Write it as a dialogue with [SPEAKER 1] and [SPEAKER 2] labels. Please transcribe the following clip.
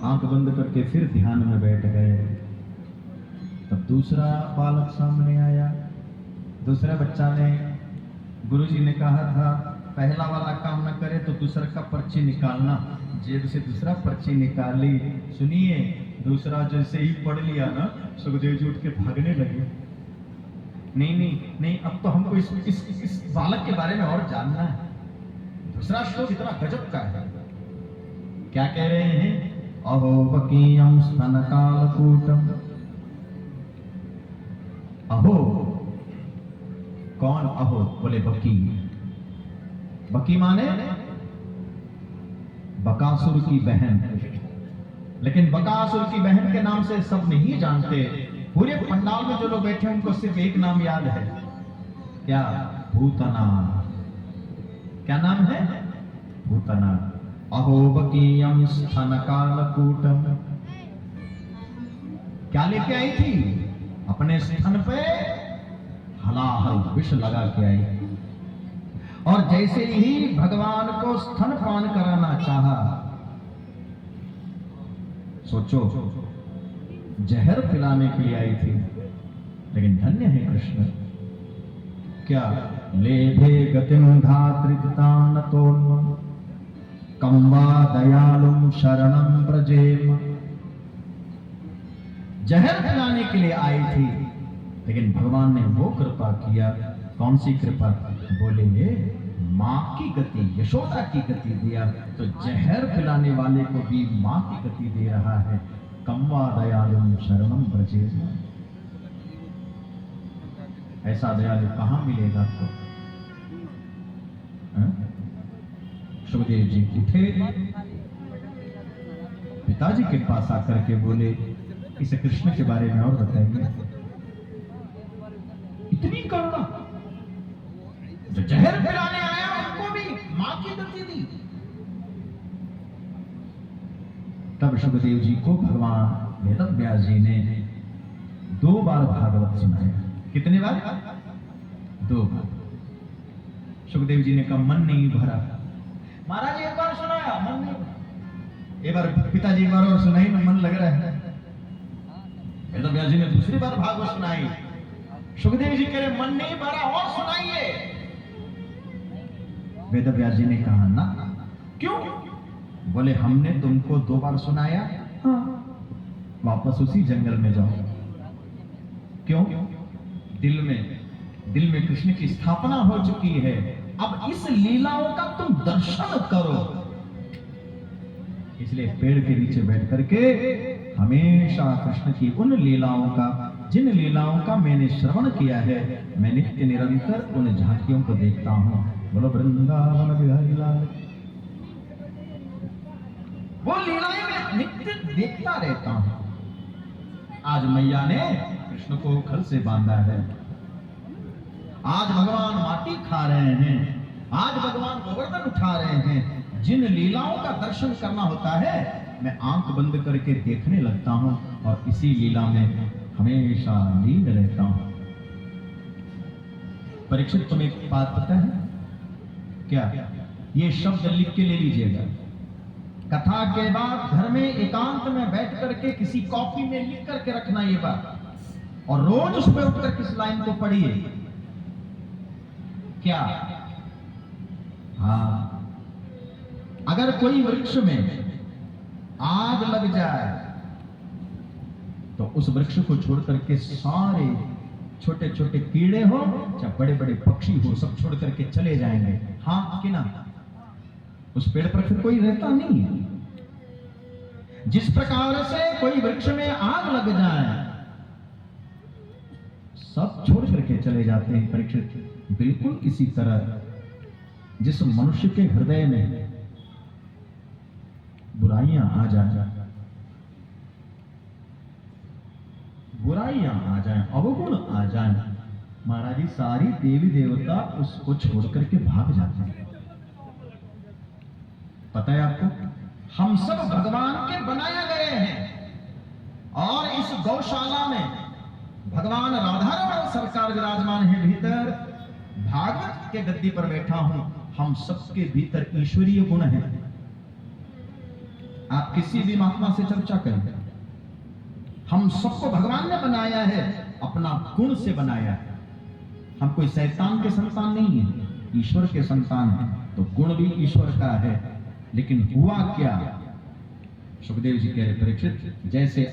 [SPEAKER 1] आंख बंद करके फिर ध्यान में बैठ गए। तब दूसरा बालक सामने आया। दूसरे बच्चा ने, गुरुजी ने कहा था पहला वाला काम न करे तो दूसरा का पर्ची निकालना। जेब से दूसरा पर्ची निकाली। सुनिए, दूसरा जैसे ही पढ़ लिया ना, सुखदेव जी उठ के भागने लगे। नहीं नहीं नहीं, अब तो हमको इस बालक के बारे में और जानना है। दूसरा श्लोक इतना गजब का है। क्या कह रहे हैं? अहो बकीयम स्तन कालकूटम। अहो, कौन अहो? बोले बकी। बकी माने बकासुर की बहन। लेकिन बकासुर की बहन के नाम से सब नहीं जानते। पूरे पंडाल में जो लोग बैठे हैं उनको सिर्फ एक नाम याद है। क्या? भूतना। क्या नाम है? भूतना। अहो बकीयम स्तन कालकूटम। क्या लेके आई थी? अपने स्तन पे हलाहल विष लगा के आई। और जैसे ही भगवान को स्तनपान कराना चाहा, सोचो, जहर पिलाने के लिए आई थी। लेकिन धन्य है कृष्ण। क्या? लेभे गतिम धात्रितान तोन्म कम्वा दयालुम शरणम ब्रजेम। जहर पिलाने के लिए आई थी, लेकिन भगवान ने वो कृपा किया। कौन सी कृपा? बोले मां की गति, यशोदा की गति दिया। तो जहर पिलाने वाले को भी मां की गति दे रहा है। कम्वा दयालुम शरणम ब्रजेम। ऐसा दयालु कहां मिलेगा आपको? सुखदेव जी उठे, पिताजी के पास आकर के बोले, इस कृष्ण के बारे में और बताइए। इतनी करुणा, जो जहर पिलाने आया उनको भी मां की गति दी। तब सुखदेव जी को भगवान वेदव्यास जी ने 2 बार भागवत सुनाया। कितने बार? 2 बार। सुखदेव जी ने कहा मन नहीं भरा। महाराज एक बार सुनाया, मन नहीं भरा। एक बार पिताजी एक बार और सुनाई ना, मन लग रहा है। वेदव्यास जी ने दूसरी बार भागवत सुनाई। सुखदेव जी कह रहे मन नहीं भरा, और सुनाइए। वेदव्यास जी ने कहा ना। क्यों? बोले हमने तुमको 2 बार सुनाया, हाँ, वापस उसी जंगल में जाओ। क्यों? दिल में कृष्ण की स्थापना हो चुकी है। अब इस लीलाओं का तुम दर्शन करो। इसलिए पेड़ के नीचे बैठ करके हमेशा कृष्ण की उन लीलाओं का, जिन लीलाओं का मैंने श्रवण किया है, मैं नित्य निरंतर उन झांकियों को देखता हूं। बोलो वृंदावन बिहारी लाल। वो लीलाएं मैं नित्य देखता रहता हूं। आज मैया ने कृष्ण को खल से बांधा है। आज भगवान माटी खा रहे हैं। आज भगवान गोवर्धन उठा रहे हैं। जिन लीलाओं का दर्शन करना होता है, मैं आंख बंद करके देखने लगता हूं और इसी लीला में हमेशा लीन रहता हूं। परीक्षित, तुम्हें एक बात पता है क्या? ये शब्द लिख के ले लीजिएगा। कथा के बाद घर में एकांत में बैठ करके किसी कॉपी में लिख करके रखना ये बात, और रोज उस पर उठकर किस लाइन को पढ़िए। क्या? हाँ, अगर कोई वृक्ष में आग लग जाए तो उस वृक्ष को छोड़ करके सारे छोटे छोटे कीड़े हो चाहे बड़े बड़े पक्षी हो, सब छोड़ करके चले जाएंगे। हाँ कि ना? उस पेड़ पर फिर कोई रहता नहीं है। जिस प्रकार से कोई वृक्ष में आग लग जाए सब छोड़ करके चले जाते हैं। परीक्षित, बिल्कुल इसी तरह जिस मनुष्य के हृदय में बुराइयां आ जाए, बुराइयां आ जाएं, अवगुण आ जाएं, महाराज जी सारी देवी देवता उसको छोड़ करके भाग जाते हैं। पता है आपको, हम सब भगवान के बनाए गए हैं और इस गौशाला में भगवान राधा रमण सरकार विराजमान है। भीतर भागवत के गद्दी पर बैठा हूं। हम सबके भीतर ईश्वरीय गुण हैं। आप किसी भी महात्मा से चर्चा करें, हम सबको भगवान ने बनाया है, अपना गुण से बनाया है। हम कोई शैतान के संतान नहीं है, ईश्वर के संतान है, तो गुण भी ईश्वर का है। लेकिन हुआ क्या, सुखदेव जी कह रहे परीक्षित, जैसे